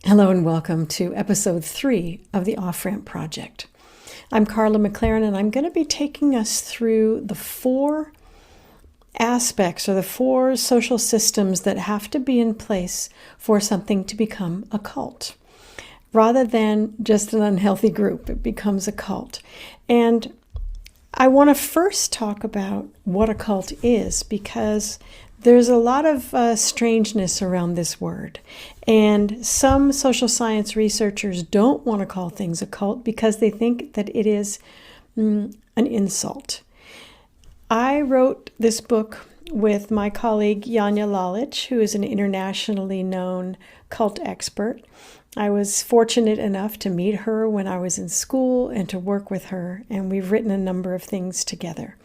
Hello and welcome to episode 3 of the Off-Ramp Project. I'm Carla McLaren and I'm going to be taking us through the 4 aspects or the 4 social systems that have to be in place for something to become a cult. Rather than just an unhealthy group, it becomes a cult. And I want to first talk about what a cult is because there's a lot of strangeness around this word. And some social science researchers don't want to call things a cult because they think that it is an insult. I wrote this book with my colleague Janja Lalich, who is an internationally known cult expert. I was fortunate enough to meet her when I was in school and to work with her, and we've written a number of things together.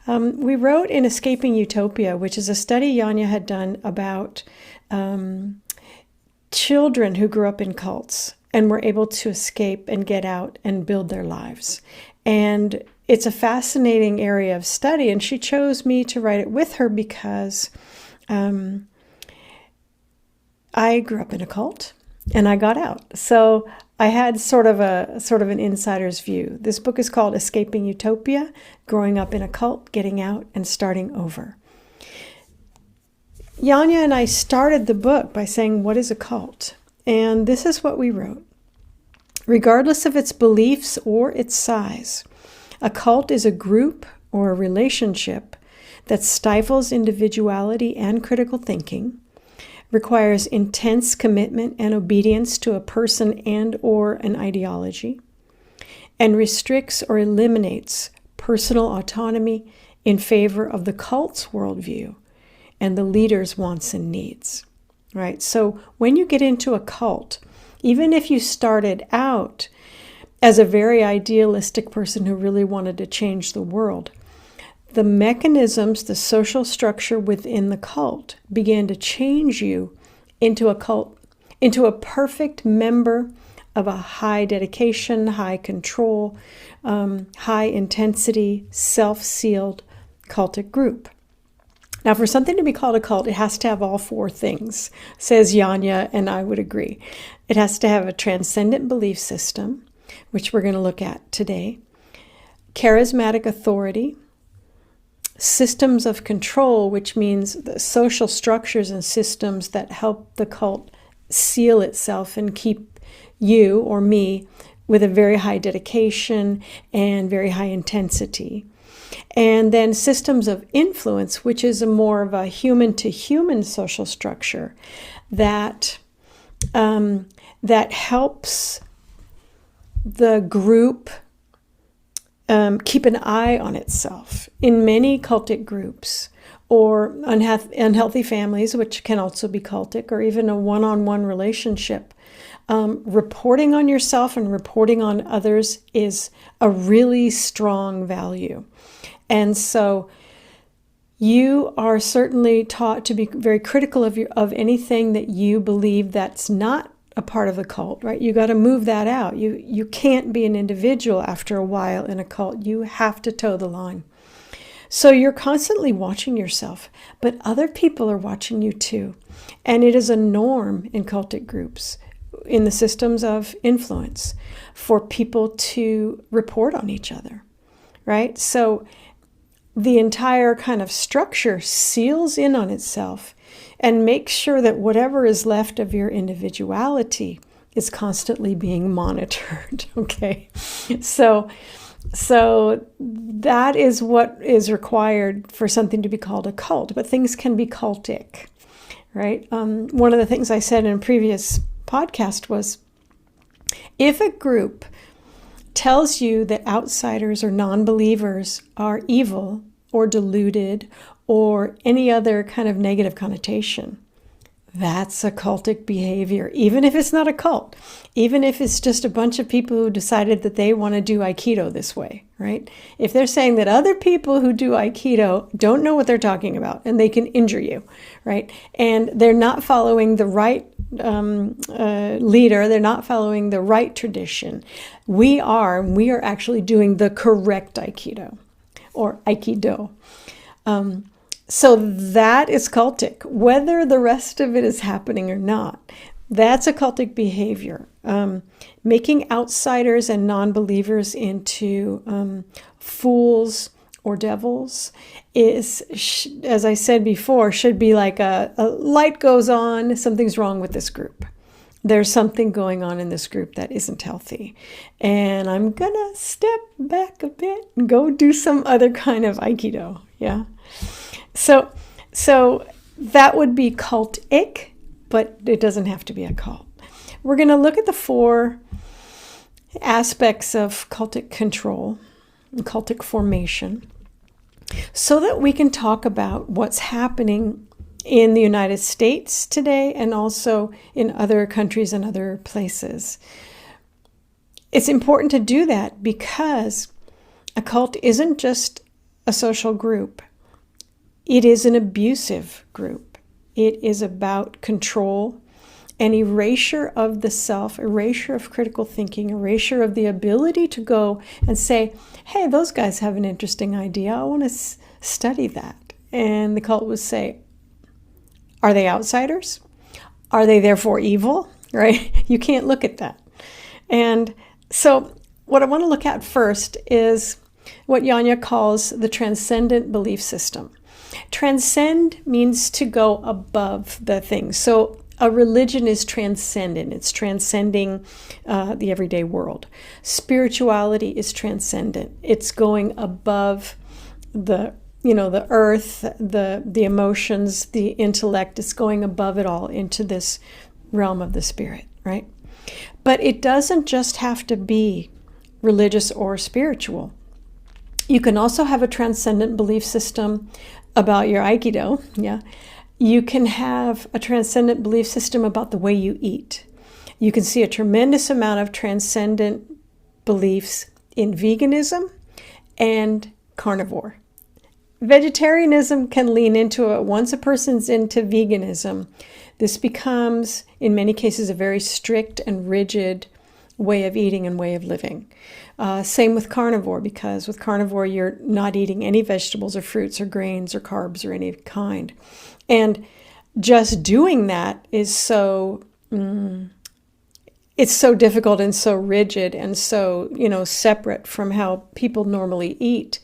We wrote in Escaping Utopia, which is a study Janja had done about children who grew up in cults and were able to escape and get out and build their lives. And it's a fascinating area of study, and she chose me to write it with her because I grew up in a cult and I got out. So I had sort of an insider's view. This book is called Escaping Utopia, Growing Up in a Cult, Getting Out, and Starting Over. Janja and I started the book by saying, what is a cult? And this is what we wrote. Regardless of its beliefs or its size, a cult is a group or a relationship that stifles individuality and critical thinking, requires intense commitment and obedience to a person and or an ideology, and restricts or eliminates personal autonomy in favor of the cult's worldview and the leader's wants and needs. Right? So when you get into a cult, even if you started out as a very idealistic person who really wanted to change the world, the mechanisms, the social structure within the cult began to change you into a perfect member of a high dedication, high control, high intensity, self-sealed cultic group. Now, for something to be called a cult, it has to have all 4 things, says Janja, and I would agree. It has to have a transcendent belief system, which we're going to look at today, charismatic authority, systems of control, which means the social structures and systems that help the cult seal itself and keep you or me with a very high dedication and very high intensity. And then systems of influence, which is more of a human-to-human social structure that helps the group keep an eye on itself. In many cultic groups or unhealthy families, which can also be cultic, or even a one-on-one relationship, reporting on yourself and reporting on others is a really strong value. And so you are certainly taught to be very critical of anything that you believe that's not a part of the cult, right? You got to move that out. You can't be an individual after a while in a cult. You have to toe the line. So you're constantly watching yourself, but other people are watching you too. And it is a norm in cultic groups, in the systems of influence, for people to report on each other, right? So the entire kind of structure seals in on itself and makes sure that whatever is left of your individuality is constantly being monitored, okay? So that is what is required for something to be called a cult, but things can be cultic, right? One of the things I said in a previous podcast was, if a group tells you that outsiders or non-believers are evil or deluded or any other kind of negative connotation, that's a cultic behavior, even if it's not a cult, even if it's just a bunch of people who decided that they want to do Aikido this way, right? If they're saying that other people who do Aikido don't know what they're talking about and they can injure you, right? And they're not following the right leader, they're not following the right tradition. We are actually doing the correct Aikido or Aikido. So that is cultic, whether the rest of it is happening or not. That's occultic behavior. Making outsiders and non-believers into fools or devils is, as I said before, should be like a light goes on, something's wrong with this group. There's something going on in this group that isn't healthy. And I'm going to step back a bit and go do some other kind of Aikido. Yeah. So that would be cultic, but it doesn't have to be a cult. We're going to look at the 4 aspects of cultic control and cultic formation so that we can talk about what's happening in the United States today and also in other countries and other places. It's important to do that because a cult isn't just a social group. It is an abusive group. It is about control and erasure of the self, erasure of critical thinking, erasure of the ability to go and say, hey, those guys have an interesting idea. I want to study that. And the cult would say, are they outsiders? Are they therefore evil? Right? You can't look at that. And so what I want to look at first is what Janja calls the Transcendent Belief System. Transcend means to go above the thing. So a religion is transcendent. It's transcending the everyday world. Spirituality is transcendent. It's going above the earth, the emotions, the intellect. It's going above it all into this realm of the spirit, right? But it doesn't just have to be religious or spiritual. You can also have a transcendent belief system about your Aikido, yeah. You can have a transcendent belief system about the way you eat. You can see a tremendous amount of transcendent beliefs in veganism and carnivore. Vegetarianism can lean into it. Once a person's into veganism, this becomes, in many cases, a very strict and rigid way of eating and way of living. Same with carnivore, because with carnivore, you're not eating any vegetables or fruits or grains or carbs or any kind. And just doing that is it's so difficult and so rigid and so, separate from how people normally eat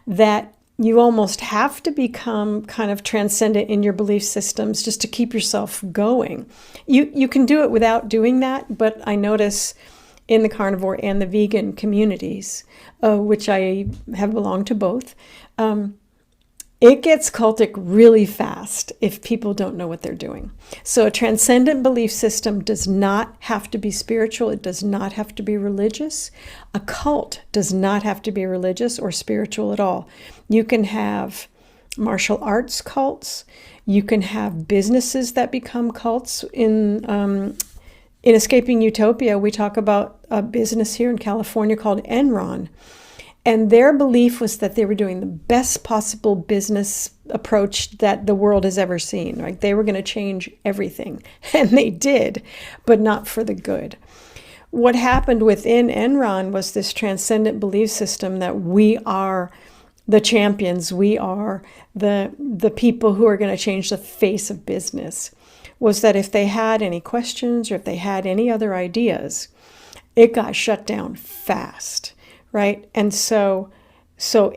that you almost have to become kind of transcendent in your belief systems just to keep yourself going. You can do it without doing that, but I notice in the carnivore and the vegan communities, which I have belonged to both, it gets cultic really fast if people don't know what they're doing. So a transcendent belief system does not have to be spiritual. It does not have to be religious. A cult does not have to be religious or spiritual at all. You can have martial arts cults. You can have businesses that become cults. In Escaping Utopia, we talk about a business here in California called Enron. And their belief was that they were doing the best possible business approach that the world has ever seen. Right? They were going to change everything. And they did, but not for the good. What happened within Enron was this transcendent belief system that we are the champions. We are the people who are going to change the face of business. Was that if they had any questions or if they had any other ideas, it got shut down fast. Right? And so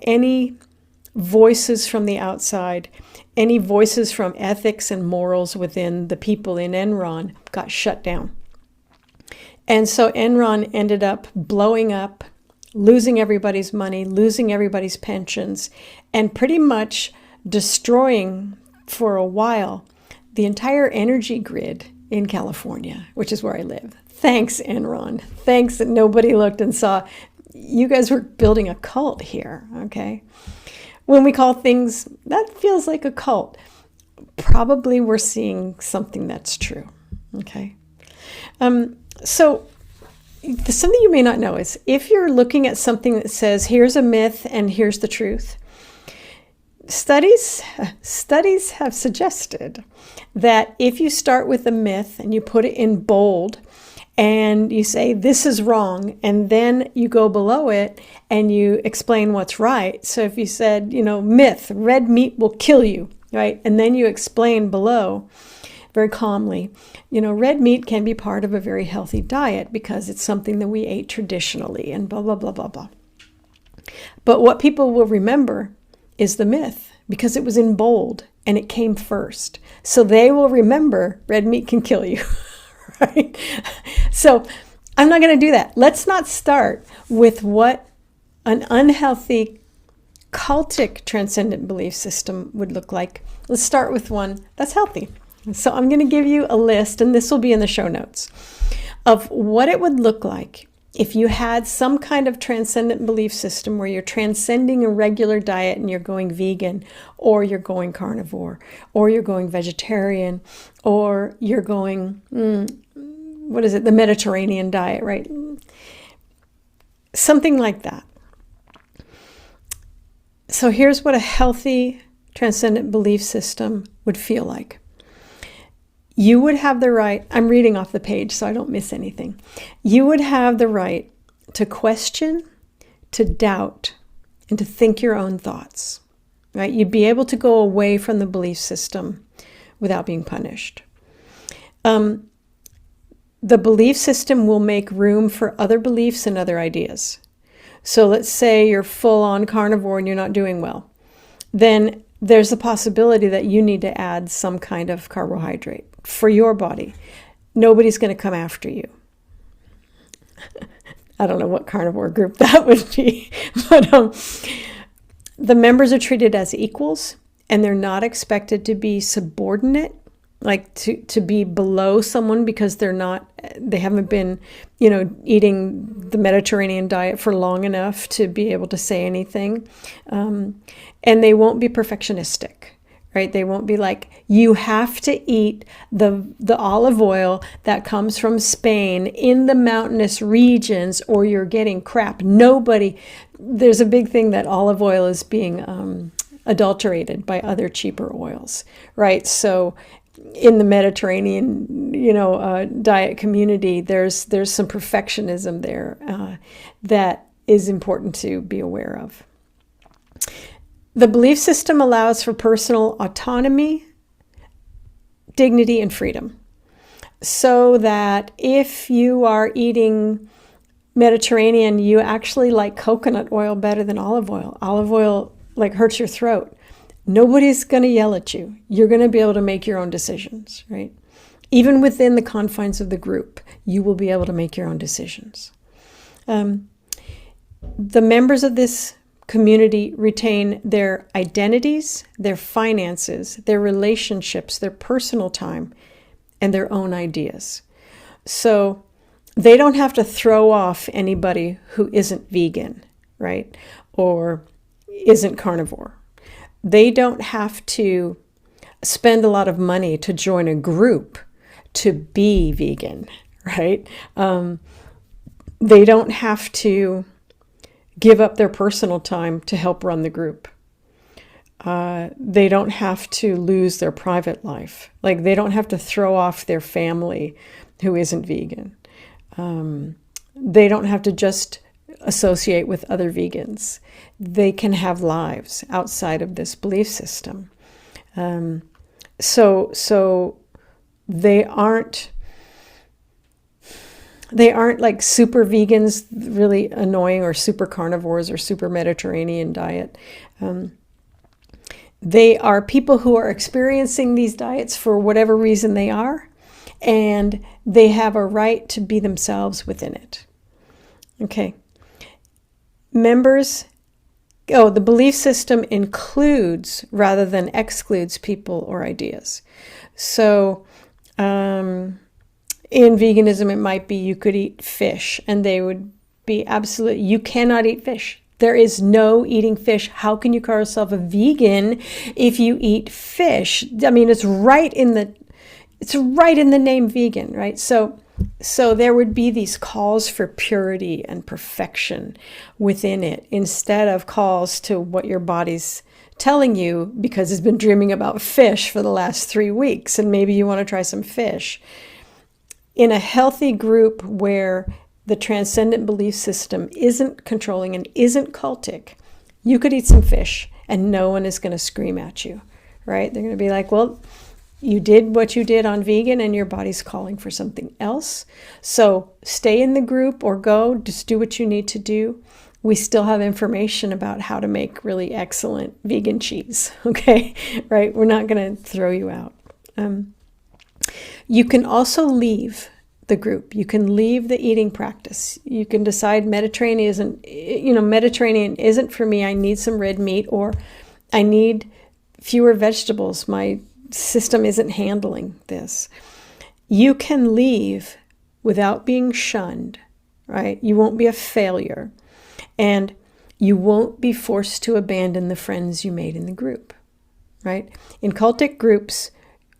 any voices from the outside, any voices from ethics and morals within the people in Enron got shut down. And so Enron ended up blowing up, losing everybody's money, losing everybody's pensions, and pretty much destroying for a while the entire energy grid in California, which is where I live. Thanks, Enron. Thanks that nobody looked and saw you guys were building a cult here, okay? When we call things, that feels like a cult, probably we're seeing something that's true, okay? So something you may not know is if you're looking at something that says, here's a myth and here's the truth, studies have suggested that if you start with a myth and you put it in bold, and you say, this is wrong, and then you go below it and you explain what's right. So if you said, myth, red meat will kill you, right? And then you explain below very calmly, red meat can be part of a very healthy diet because it's something that we ate traditionally and blah, blah, blah, blah, blah. But what people will remember is the myth because it was in bold and it came first. So they will remember red meat can kill you, right? So I'm not going to do that. Let's not start with what an unhealthy cultic transcendent belief system would look like. Let's start with one that's healthy. So I'm going to give you a list, and this will be in the show notes, of what it would look like if you had some kind of transcendent belief system where you're transcending a regular diet and you're going vegan, or you're going carnivore, or you're going vegetarian, or you're going, the Mediterranean diet, right? Something like that. So here's what a healthy transcendent belief system would feel like. You would have the right, I'm reading off the page so I don't miss anything. You would have the right to question, to doubt, and to think your own thoughts, right? You'd be able to go away from the belief system without being punished. The belief system will make room for other beliefs and other ideas. So let's say you're full on carnivore and you're not doing well. Then there's a possibility that you need to add some kind of carbohydrate for your body. Nobody's going to come after you. I don't know what carnivore group that would be, but the members are treated as equals, and they're not expected to be subordinate, like to be below someone because they haven't been, eating the Mediterranean diet for long enough to be able to say anything. And they won't be perfectionistic, right? They won't be like, you have to eat the olive oil that comes from Spain in the mountainous regions or you're getting crap. There's a big thing that olive oil is being adulterated by other cheaper oils, right? So in the Mediterranean, diet community, there's some perfectionism there that is important to be aware of. The belief system allows for personal autonomy, dignity, and freedom. So that if you are eating Mediterranean, you actually like coconut oil better than olive oil. Olive oil hurts your throat. Nobody's going to yell at you. You're going to be able to make your own decisions, right? Even within the confines of the group, you will be able to make your own decisions. The members of this community retain their identities, their finances, their relationships, their personal time, and their own ideas. So they don't have to throw off anybody who isn't vegan, right? Or isn't carnivore. They don't have to spend a lot of money to join a group to be vegan, right? They don't have to give up their personal time to help run the group. They don't have to lose their private life. They don't have to throw off their family who isn't vegan. They don't have to just associate with other vegans. They can have lives outside of this belief system. So they aren't like super vegans, really annoying, or super carnivores or super Mediterranean diet. They are people who are experiencing these diets for whatever reason they are, and they have a right to be themselves within it. Okay. Members, the belief system includes rather than excludes people or ideas. So in veganism, it might be you could eat fish, and they would be absolute, you cannot eat fish. There is no eating fish. How can you call yourself a vegan if you eat fish? I mean, it's right in the name vegan, right? So there would be these calls for purity and perfection within it, instead of calls to what your body's telling you because it's been dreaming about fish for the last 3 weeks, and maybe you want to try some fish. In a healthy group where the transcendent belief system isn't controlling and isn't cultic, you could eat some fish and no one is going to scream at you, right? They're going to be like, well, You did what you did on vegan and your body's calling for something else. So stay in the group or go, just do what you need to do. We still have information about how to make really excellent vegan cheese, okay? Right? We're not going to throw you out. You can also leave the group. You can leave the eating practice. You can decide Mediterranean isn't for me. I need some red meat, or I need fewer vegetables. My system isn't handling this. You can leave without being shunned, right? You won't be a failure, and you won't be forced to abandon the friends you made in the group, right? In cultic groups,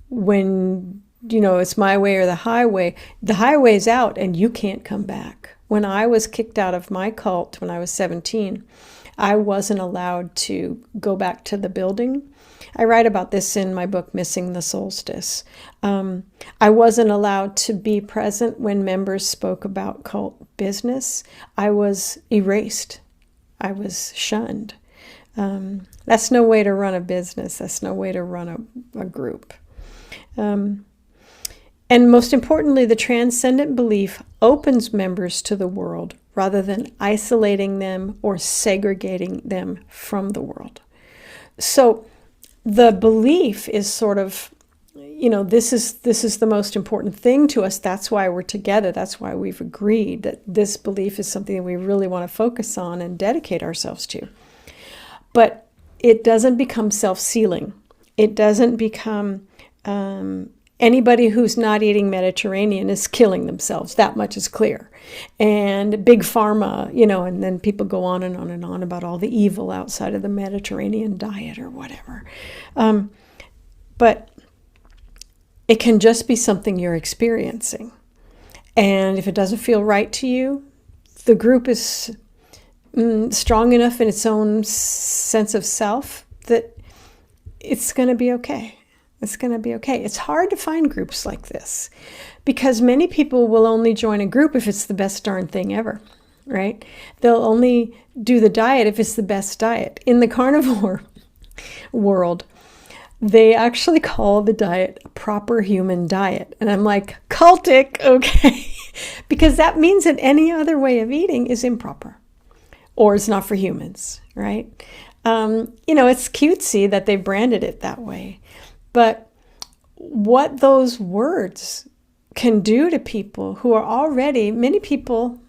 when it's my way or the highway's out and you can't come back. When I was kicked out of my cult when I was 17, I wasn't allowed to go back to the building. I write about this in my book, Missing the Solstice. I wasn't allowed to be present when members spoke about cult business. I was erased. I was shunned. That's no way to run a business. That's no way to run a group. And most importantly, the transcendent belief opens members to the world rather than isolating them or segregating them from the world. So the belief is sort of, this is the most important thing to us. That's why we're together. That's why we've agreed that this belief is something that we really want to focus on and dedicate ourselves to. But it doesn't become self-sealing. It doesn't become anybody who's not eating Mediterranean is killing themselves. That much is clear. And big pharma, and then people go on and on and on about all the evil outside of the Mediterranean diet or whatever. But it can just be something you're experiencing. And if it doesn't feel right to you, the group is strong enough in its own sense of self that it's going to be okay. It's going to be okay. It's hard to find groups like this because many people will only join a group if it's the best darn thing ever, right? They'll only do the diet if it's the best diet. In the carnivore world, they actually call the diet a proper human diet. And I'm like, cultic, okay? Because that means that any other way of eating is improper or it's not for humans, right? It's cutesy that they branded it that way. But what those words can do to people who are already, many people,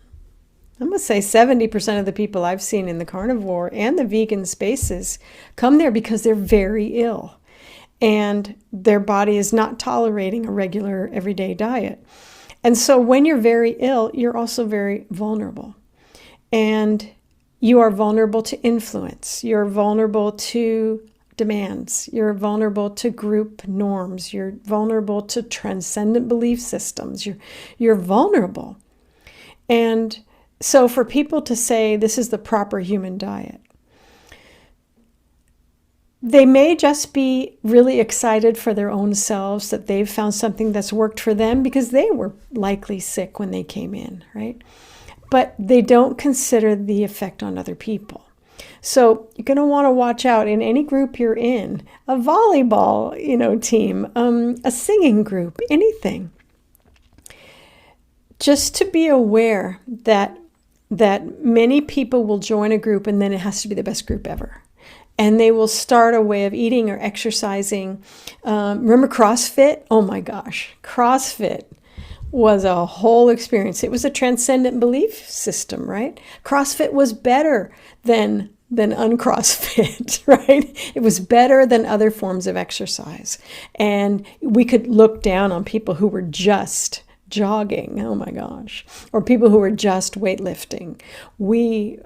I'm going to say 70% of the people I've seen in the carnivore and the vegan spaces come there because they're very ill and their body is not tolerating a regular everyday diet. And so when you're very ill, you're also very vulnerable. And you are vulnerable to influence. You're vulnerable to demands. You're vulnerable to group norms. You're vulnerable to transcendent belief systems. You're vulnerable. And so for people to say this is the proper human diet, they may just be really excited for their own selves that they've found something that's worked for them because they were likely sick when they came in, right? But they don't consider the effect on other people. So you're going to want to watch out in any group you're in, a volleyball, team, a singing group, anything. Just to be aware that many people will join a group and then it has to be the best group ever. And they will start a way of eating or exercising. Remember CrossFit? Oh my gosh, CrossFit was a whole experience. It was a transcendent belief system, right? CrossFit was better than uncrossfit, right? It was better than other forms of exercise. And we could look down on people who were just jogging, oh my gosh, or people who were just weightlifting. We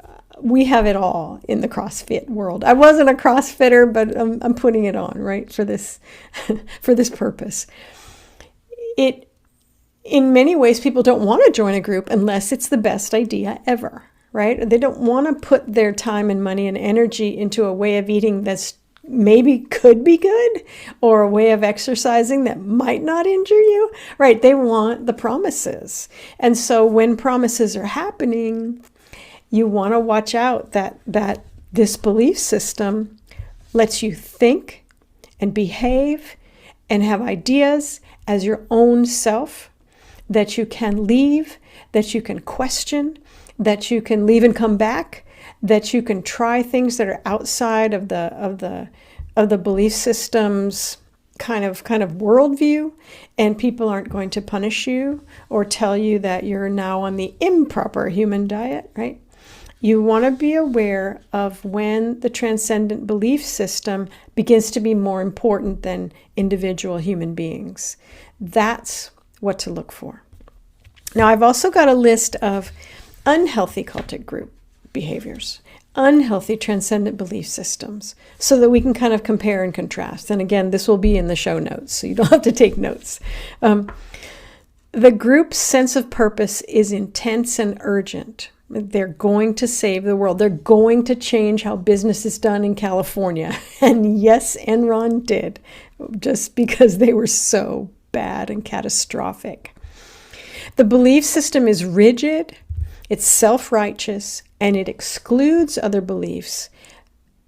have it all in the CrossFit world. I wasn't a CrossFitter, but I'm putting it on, right, for this for this purpose. In many ways, people don't want to join a group unless it's the best idea ever, right? They don't want to put their time and money and energy into a way of eating that's maybe could be good or a way of exercising that might not injure you, right? They want the promises. And so when promises are happening, you want to watch out that this belief system lets you think and behave and have ideas as your own self that you can leave, that you can question, that you can leave and come back, that you can try things that are outside of the belief system's kind of worldview, and people aren't going to punish you or tell you that you're now on the improper human diet, right? You want to be aware of when the transcendent belief system begins to be more important than individual human beings. That's what to look for. Now, I've also got a list of unhealthy cultic group behaviors, unhealthy transcendent belief systems, so that we can kind of compare and contrast. And again, this will be in the show notes, so you don't have to take notes. The group's sense of purpose is intense and urgent. They're going to save the world. They're going to change how business is done in California. And yes, Enron did, just because they were so bad and catastrophic. The belief system is rigid, it's self-righteous, and it excludes other beliefs.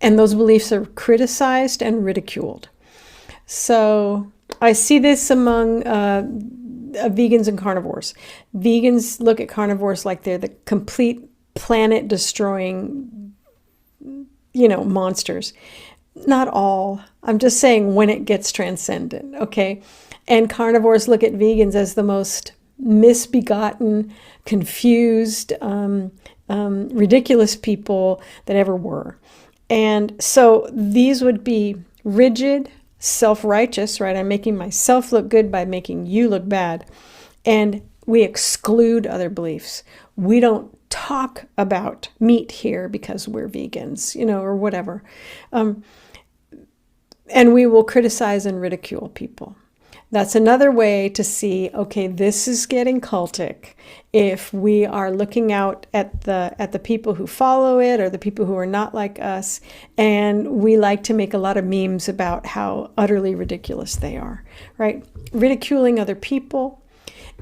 And those beliefs are criticized and ridiculed. So I see this among vegans and carnivores. Vegans look at carnivores like they're the complete planet-destroying, monsters. Not all. I'm just saying when it gets transcendent, okay? And carnivores look at vegans as the most misbegotten, confused, ridiculous people that ever were. And so these would be rigid, self-righteous, right? I'm making myself look good by making you look bad. And we exclude other beliefs. We don't talk about meat here because we're vegans, or whatever. And we will criticize and ridicule people. That's another way to see, okay, this is getting cultic. If we are looking out at the people who follow it or the people who are not like us, and we like to make a lot of memes about how utterly ridiculous they are, right? Ridiculing other people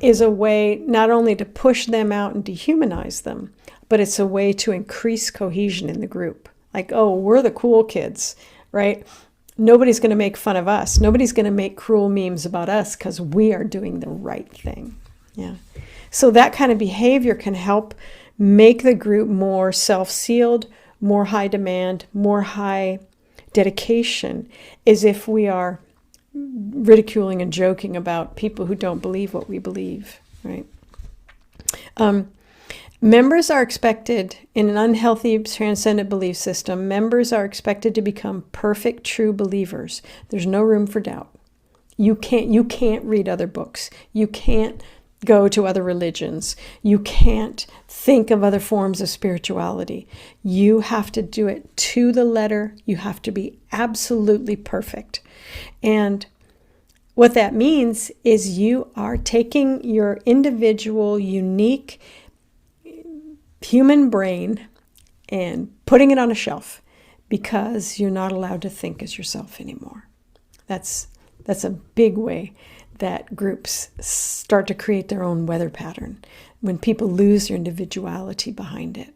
is a way not only to push them out and dehumanize them, but it's a way to increase cohesion in the group. Like, oh, we're the cool kids, right? Nobody's going to make fun of us. Nobody's going to make cruel memes about us because we are doing the right thing. Yeah. So that kind of behavior can help make the group more self-sealed, more high demand, more high dedication, as if we are ridiculing and joking about people who don't believe what we believe, right? Members are expected, in an unhealthy transcendent belief system, members are expected to become perfect, true believers. There's no room for doubt. You can't read other books. You can't go to other religions. You can't think of other forms of spirituality. You have to do it to the letter. You have to be absolutely perfect. And what that means is you are taking your individual, unique human brain and putting it on a shelf because you're not allowed to think as yourself anymore. That's a big way that groups start to create their own weather pattern, when people lose their individuality behind it.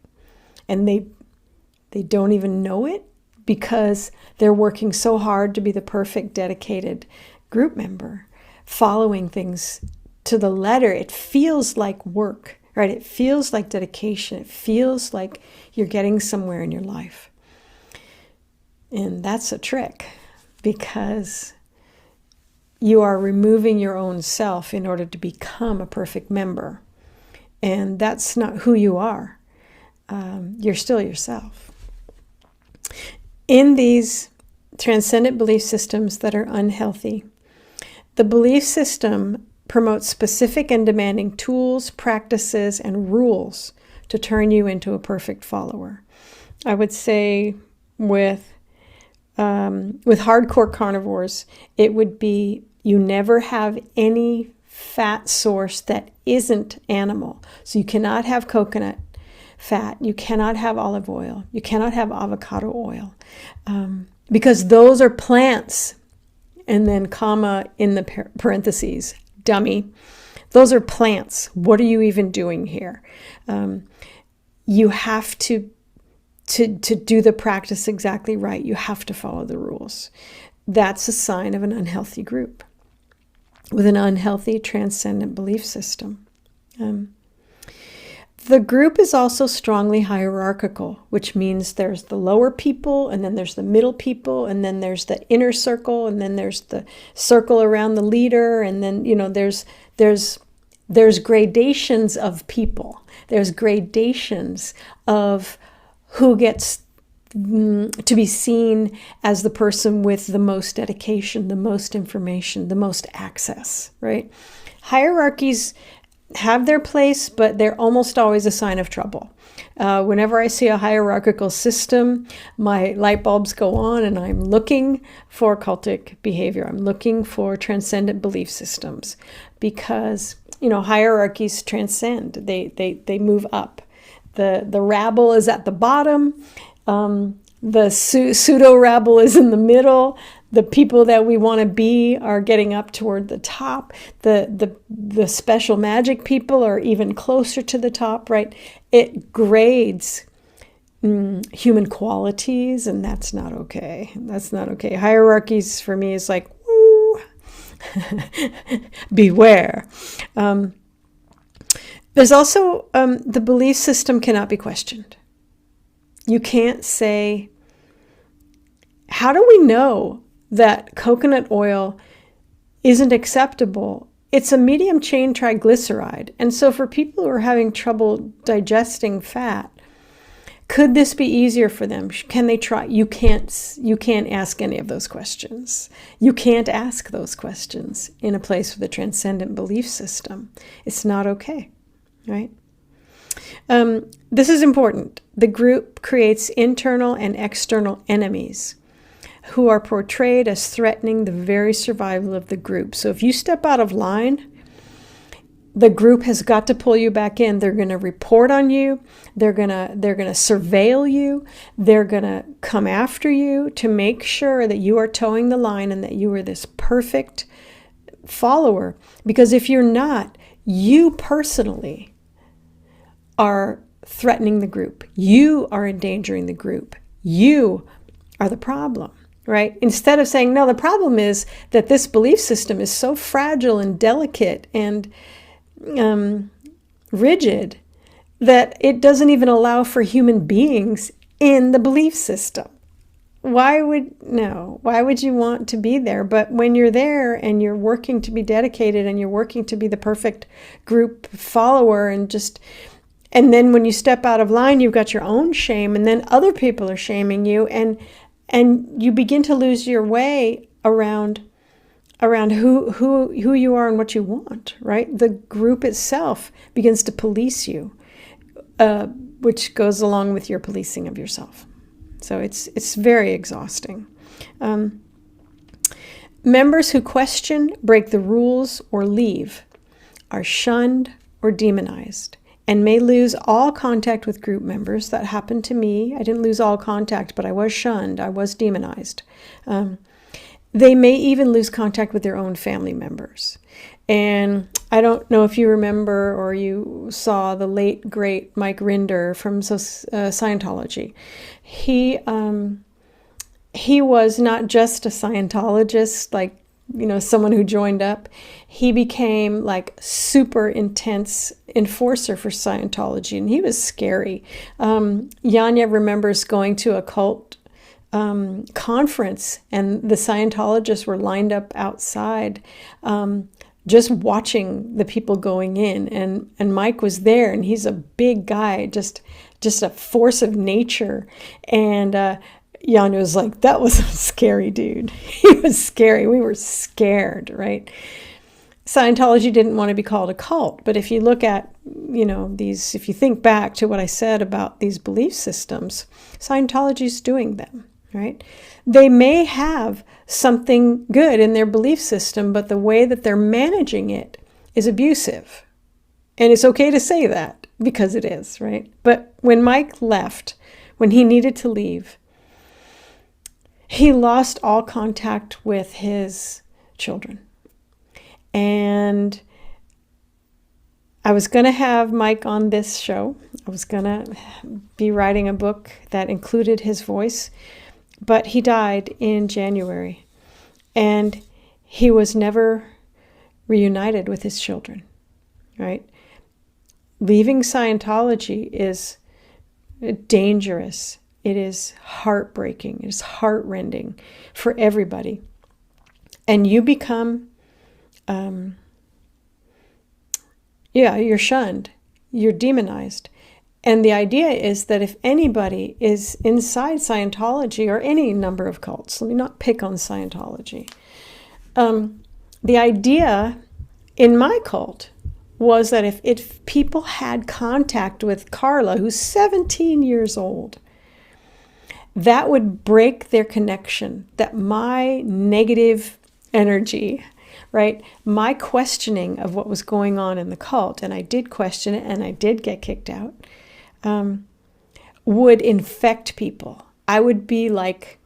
And they don't even know it because they're working so hard to be the perfect, dedicated group member, following things to the letter. It feels like work. Right? It feels like dedication. It feels like you're getting somewhere in your life. And that's a trick, because you are removing your own self in order to become a perfect member. And that's not who you are. You're still yourself. In these transcendent belief systems that are unhealthy, the belief system promotes specific and demanding tools, practices, and rules to turn you into a perfect follower. I would say with hardcore carnivores, it would be you never have any fat source that isn't animal. So you cannot have coconut fat. You cannot have olive oil. You cannot have avocado oil, because those are plants. And then comma in the parentheses, dummy. Those are plants. What are you even doing here? You have to do the practice exactly right. You have to follow the rules. That's a sign of an unhealthy group. with an unhealthy transcendent belief system. The group is also strongly hierarchical, which means there's the lower people, and then there's the middle people, and then there's the inner circle, and then there's the circle around the leader, and then, there's gradations of people. There's gradations of who gets to be seen as the person with the most dedication, the most information, the most access, right? Hierarchies have their place, but they're almost always a sign of trouble. Whenever I see a hierarchical system, my light bulbs go on, and I'm looking for cultic behavior. I'm looking for transcendent belief systems, because hierarchies transcend. They move up. The rabble is at the bottom. The pseudo rabble is in the middle. The people that we want to be are getting up toward the top. The special magic people are even closer to the top, right? It grades human qualities, and that's not okay. That's not okay. Hierarchies for me is like, woo, beware. There's also the belief system cannot be questioned. You can't say, how do we know that coconut oil isn't acceptable? It's a medium chain triglyceride. And so for people who are having trouble digesting fat, could this be easier for them? Can they try? You can't ask any of those questions. You can't ask those questions in a place with a transcendent belief system. It's not okay, right? This is important. The group creates internal and external enemies who are portrayed as threatening the very survival of the group. So if you step out of line, the group has got to pull you back in. They're going to report on you. They're going to surveil you. They're going to come after you to make sure that you are towing the line and that you are this perfect follower. Because if you're not, you personally are threatening the group. You are endangering the group. You are the problem, right? Instead of saying, no, the problem is that this belief system is so fragile and delicate and rigid that it doesn't even allow for human beings in the belief system. Why would you want to be there? But when you're there and you're working to be dedicated and you're working to be the perfect group follower, and then when you step out of line, you've got your own shame, and then other people are shaming you, and you begin to lose your way around who you are and what you want, right? The group itself begins to police you, which goes along with your policing of yourself. So it's very exhausting. Members who question, break the rules, or leave are shunned or demonized and may lose all contact with group members. That happened to me. I didn't lose all contact, but I was shunned. I was demonized. They may even lose contact with their own family members. And I don't know if you remember or you saw the late, great Mike Rinder from Scientology. He was not just a Scientologist, like, someone who joined up. He became like super intense enforcer for Scientology, and he was scary. Janja remembers going to a cult conference, and the Scientologists were lined up outside, just watching the people going in, and Mike was there, and he's a big guy, just a force of nature, and Janja was like, that was a scary dude. He was scary. We were scared, right? Scientology didn't want to be called a cult, but if you look at, if you think back to what I said about these belief systems, Scientology's doing them. Right? They may have something good in their belief system, but the way that they're managing it is abusive. And it's okay to say that because it is, right? But when Mike left, when he needed to leave, he lost all contact with his children. And I was going to have Mike on this show. I was going to be writing a book that included his voice. But he died in January, and he was never reunited with his children, right? Leaving Scientology is dangerous. It is heartbreaking. It is heartrending for everybody. And you become, you're shunned. You're demonized. And the idea is that if anybody is inside Scientology or any number of cults, let me not pick on Scientology. The idea in my cult was that if people had contact with Carla, who's 17 years old, that would break their connection, that my negative energy, right, my questioning of what was going on in the cult, and I did question it and I did get kicked out, would infect people. I would be like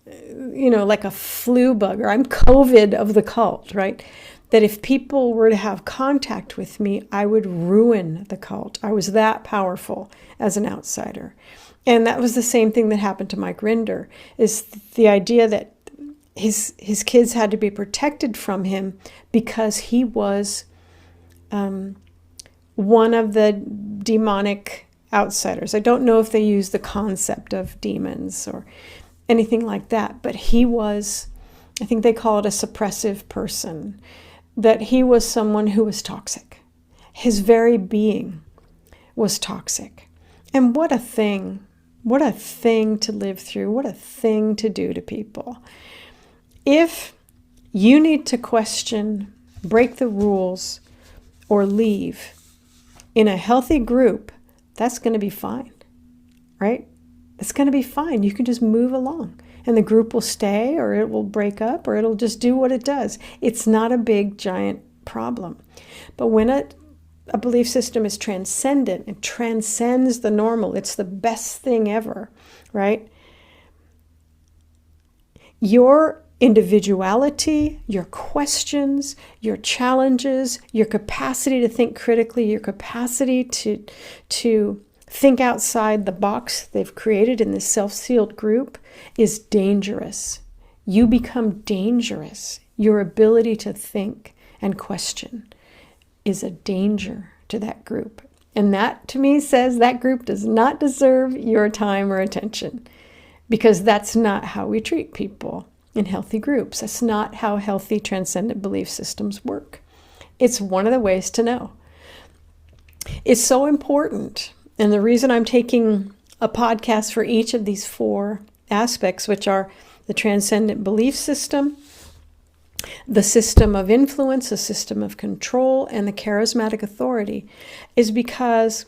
a flu bug, or I'm COVID of the cult, right? That if people were to have contact with me, I would ruin the cult. I was that powerful as an outsider. And that was the same thing that happened to Mike Rinder, is the idea that his kids had to be protected from him because he was one of the demonic outsiders. I don't know if they use the concept of demons or anything like that, but he was, I think they call it a suppressive person, that he was someone who was toxic. His very being was toxic. And what a thing to live through, what a thing to do to people. If you need to question, break the rules, or leave in a healthy group, that's going to be fine, right? It's going to be fine. You can just move along and the group will stay, or it will break up, or it'll just do what it does. It's not a big, giant problem. But when a belief system is transcendent, it transcends the normal. It's the best thing ever, right? Your individuality, your questions, your challenges, your capacity to think critically, your capacity to think outside the box they've created in this self-sealed group is dangerous. You become dangerous. Your ability to think and question is a danger to that group. And that, to me, says that group does not deserve your time or attention, because that's not how we treat people in healthy groups. That's not how healthy transcendent belief systems work. It's one of the ways to know. It's so important. And the reason I'm taking a podcast for each of these 4 aspects, which are the transcendent belief system, the system of influence, the system of control, and the charismatic authority, is because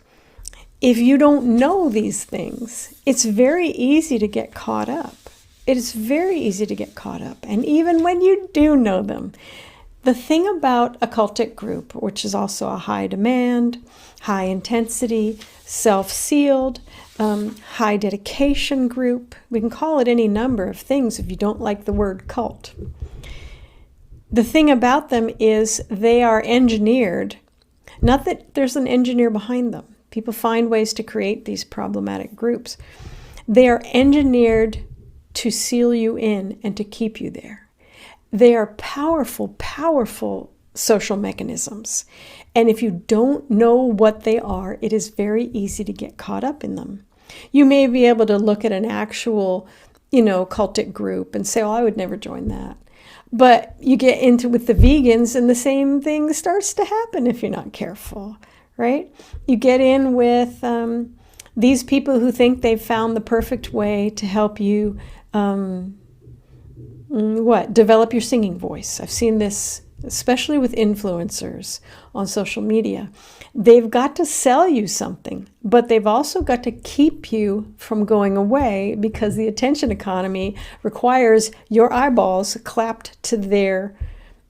if you don't know these things, it's very easy to get caught up. It is very easy to get caught up. And even when you do know them, the thing about a cultic group, which is also a high demand, high intensity, self-sealed, high dedication group, we can call it any number of things if you don't like the word cult. The thing about them is they are engineered, not that there's an engineer behind them. People find ways to create these problematic groups. They are engineered to seal you in and to keep you there. They are powerful, powerful social mechanisms. And if you don't know what they are, it is very easy to get caught up in them. You may be able to look at an actual, cultic group and say, oh, I would never join that. But you get into with the vegans and the same thing starts to happen if you're not careful, right? You get in with these people who think they've found the perfect way to help you develop your singing voice. I've seen this especially with influencers on social media. They've got to sell you something, but they've also got to keep you from going away, because the attention economy requires your eyeballs clapped to their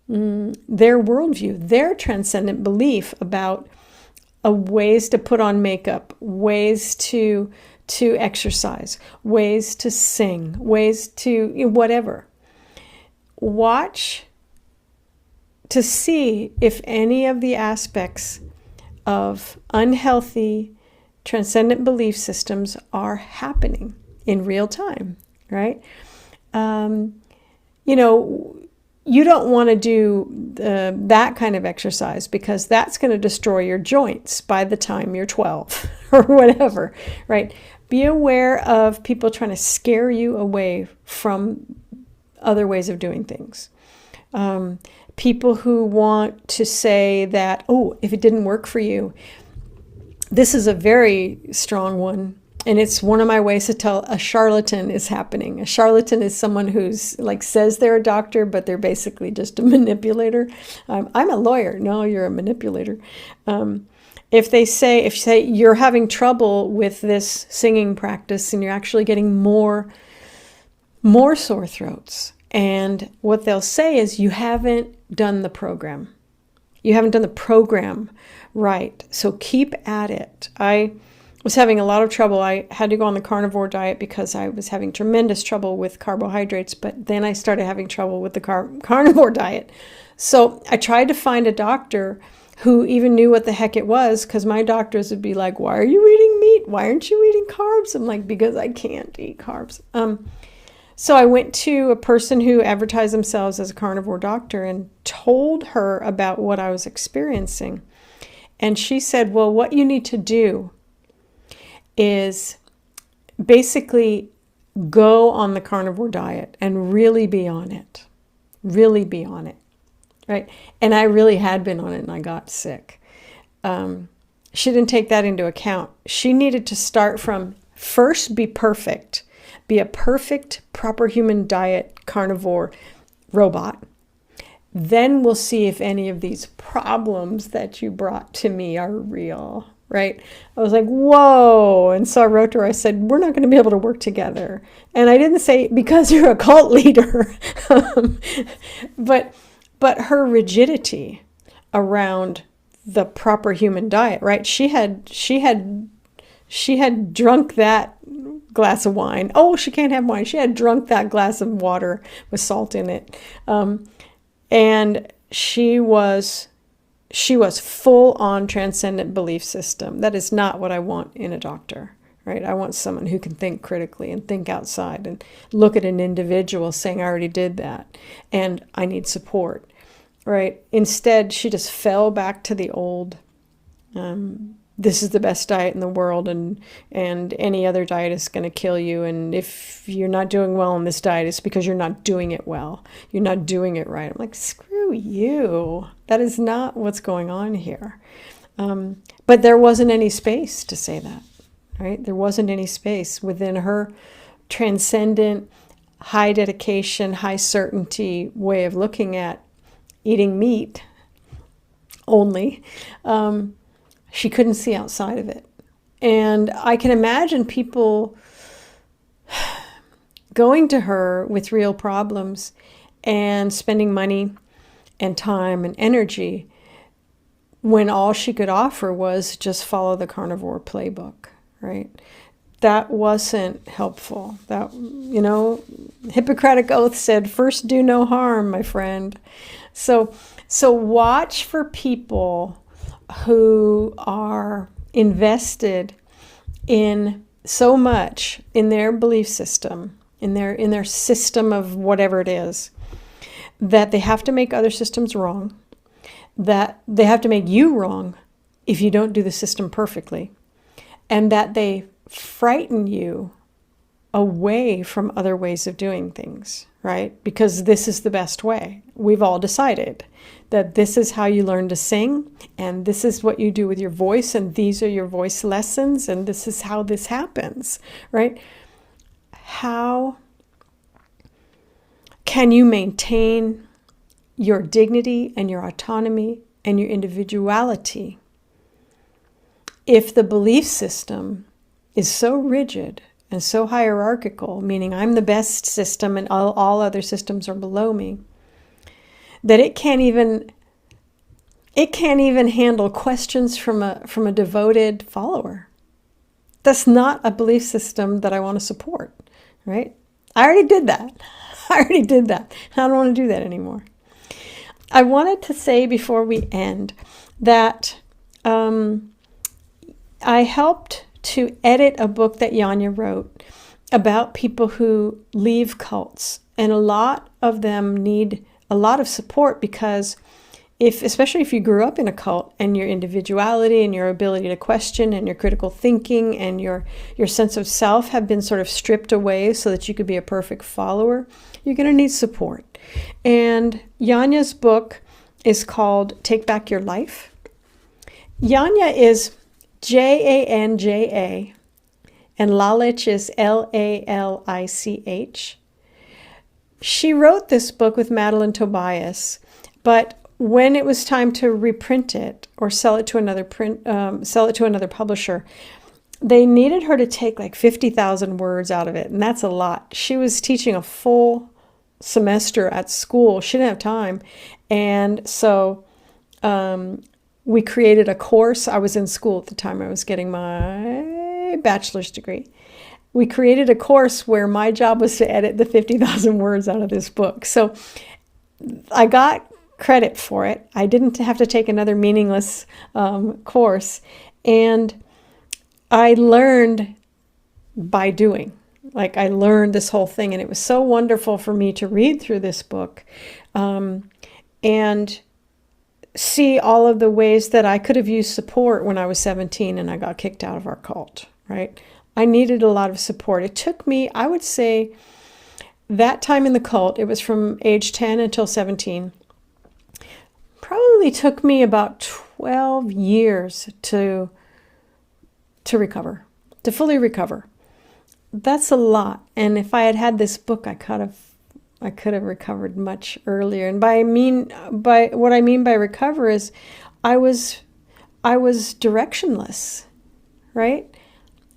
worldview, their transcendent belief about ways to put on makeup, ways to exercise, ways to sing, ways to whatever. Watch to see if any of the aspects of unhealthy transcendent belief systems are happening in real time, right? You you don't want to do that kind of exercise, because that's going to destroy your joints by the time you're 12 or whatever, right? Be aware of people trying to scare you away from other ways of doing things. People who want to say that, oh, if it didn't work for you, this is a very strong one. And it's one of my ways to tell a charlatan is happening. A charlatan is someone who's like says they're a doctor, but they're basically just a manipulator. I'm a lawyer. No, you're a manipulator. If you say you're having trouble with this singing practice and you're actually getting more sore throats, and what they'll say is you haven't done the program. You haven't done the program right. So keep at it. I was having a lot of trouble. I had to go on the carnivore diet because I was having tremendous trouble with carbohydrates, but then I started having trouble with the carnivore diet. So I tried to find a doctor who even knew what the heck it was, because my doctors would be like, why are you eating meat? Why aren't you eating carbs? I'm like, because I can't eat carbs. So I went to a person who advertised themselves as a carnivore doctor and told her about what I was experiencing. And she said, well, what you need to do is basically go on the carnivore diet and really be on it. Really be on it, right? And I really had been on it and I got sick. She didn't take that into account. She needed to start from first be perfect. Be a perfect, proper human diet carnivore robot. Then we'll see if any of these problems that you brought to me are real, right? I was like, whoa. And so I wrote to her, I said, we're not going to be able to work together. And I didn't say, because you're a cult leader. But her rigidity around the proper human diet, right? She had drunk that glass of wine. Oh, she can't have wine. She had drunk that glass of water with salt in it. And she was full on transcendent belief system. That is not what I want in a doctor, right? I want someone who can think critically and think outside and look at an individual saying, I already did that and I need support, right? Instead, she just fell back to the old, this is the best diet in the world, and any other diet is going to kill you. And if you're not doing well on this diet, it's because you're not doing it well. You're not doing it right. I'm like, screw you. That is not what's going on here. But there wasn't any space to say that, right? There wasn't any space within her transcendent, high dedication, high certainty way of looking at eating meat only. She couldn't see outside of it. And I can imagine people going to her with real problems and spending money and time and energy when all she could offer was just follow the carnivore playbook, right? That wasn't helpful. That, Hippocratic Oath said, first do no harm, my friend. So watch for people who are invested in so much in their belief system, in their system of whatever it is, that they have to make other systems wrong, that they have to make you wrong if you don't do the system perfectly, and that they frighten you away from other ways of doing things, right? Because this is the best way. We've all decided that this is how you learn to sing, and this is what you do with your voice, and these are your voice lessons, and this is how this happens, right? How can you maintain your dignity and your autonomy and your individuality if the belief system is so rigid and so hierarchical, meaning I'm the best system and all other systems are below me, that it can't even handle questions from a devoted follower? That's not a belief system that I want to support, right? I already did that. I don't want to do that anymore. I wanted to say before we end that I helped to edit a book that Janja wrote about people who leave cults. And a lot of them need a lot of support, because especially if you grew up in a cult and your individuality and your ability to question and your critical thinking and your sense of self have been sort of stripped away so that you could be a perfect follower, you're going to need support. And Janja's book is called Take Back Your Life. Janja is Janja, and Lalich is Lalich. She wrote this book with Madeline Tobias, but when it was time to reprint it or sell it to another publisher, they needed her to take like 50,000 words out of it, and that's a lot. She was teaching a full semester at school. She didn't have time, and so we created a course. I was in school at the time. I was getting my bachelor's degree. We created a course where my job was to edit the 50,000 words out of this book. So I got credit for it. I didn't have to take another meaningless course. And I learned by doing. Like, I learned this whole thing. And it was so wonderful for me to read through this book and see all of the ways that I could have used support when I was 17 and I got kicked out of our cult, right? I needed a lot of support. It took me, I would say, that time in the cult, it was from age 10 until 17, probably took me about 12 years to recover, to fully recover. That's a lot. And if I had had this book, I could have recovered much earlier. And what I mean by recover is I was directionless, right?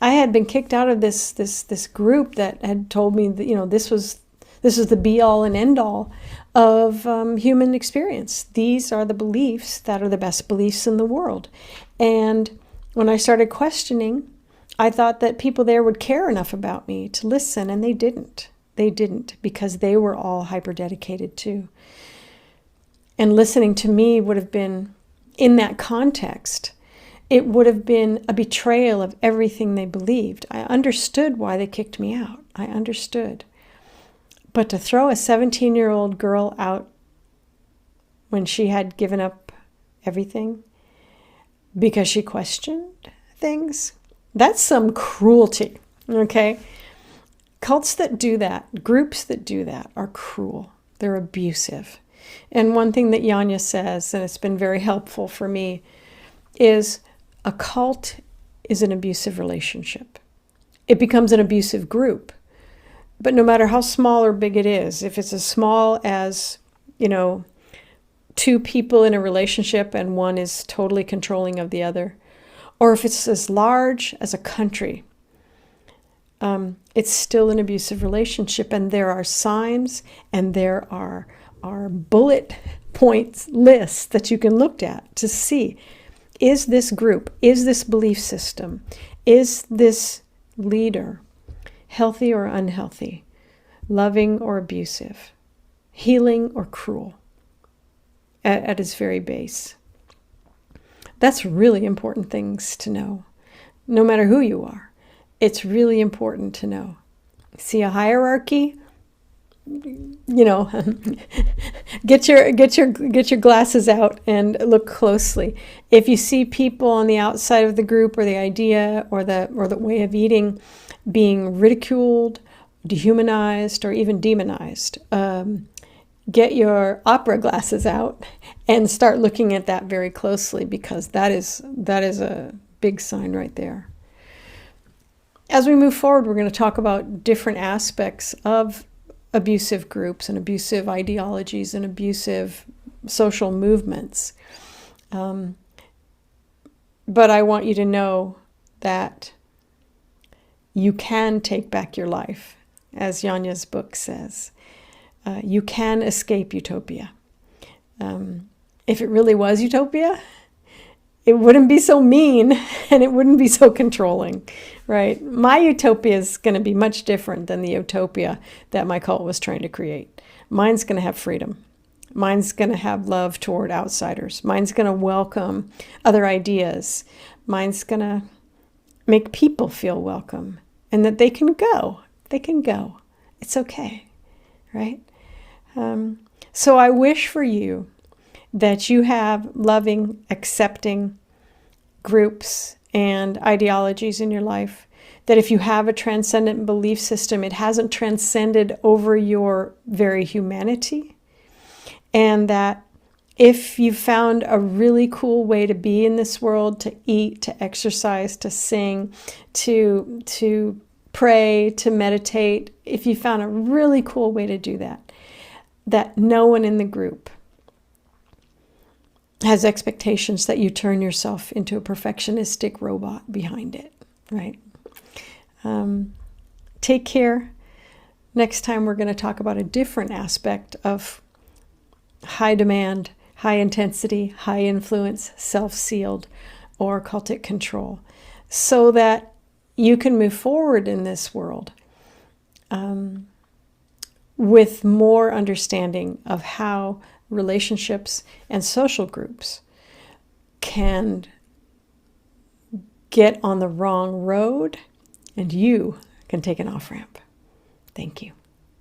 I had been kicked out of this group that had told me that, this was the be all and end all of human experience. These are the beliefs that are the best beliefs in the world. And when I started questioning, I thought that people there would care enough about me to listen, and they didn't. They didn't, because they were all hyper dedicated too. And listening to me would have been, in that context, it would have been a betrayal of everything they believed. I understood why they kicked me out. I understood. But to throw a 17-year-old girl out when she had given up everything because she questioned things, that's some cruelty, okay? Cults that do that, groups that do that, are cruel. They're abusive. And one thing that Janja says, and it's been very helpful for me, is a cult is an abusive relationship. It becomes an abusive group. But no matter how small or big it is, if it's as small as, two people in a relationship and one is totally controlling of the other, or if it's as large as a country, it's still an abusive relationship. And there are signs and there are bullet points lists that you can look at to see, is this group, is this belief system, is this leader healthy or unhealthy, loving or abusive, healing or cruel at its very base. That's really important things to know, no matter who you are. It's really important to know. See a hierarchy? Get your glasses out and look closely. If you see people on the outside of the group or the idea or the way of eating being ridiculed, dehumanized, or even demonized, get your opera glasses out and start looking at that very closely, because that is a big sign right there. As we move forward, we're going to talk about different aspects of abusive groups and abusive ideologies and abusive social movements. But I want you to know that you can take back your life, as Janja's book says. You can escape utopia. If it really was utopia, it wouldn't be so mean and it wouldn't be so controlling, right? My utopia is going to be much different than the utopia that my cult was trying to create. Mine's going to have freedom. Mine's going to have love toward outsiders. Mine's going to welcome other ideas. Mine's going to make people feel welcome and that they can go. They can go. It's okay, right? So I wish for you that you have loving, accepting groups and ideologies in your life. That if you have a transcendent belief system, it hasn't transcended over your very humanity. And that if you found a really cool way to be in this world, to eat, to exercise, to sing, to pray, to meditate, if you found a really cool way to do that, that no one in the group has expectations that you turn yourself into a perfectionistic robot behind it, right? Take care. Next time we're going to talk about a different aspect of high demand, high intensity, high influence, self-sealed, or cultic control, so that you can move forward in this world with more understanding of how relationships and social groups can get on the wrong road and you can take an off-ramp. Thank you.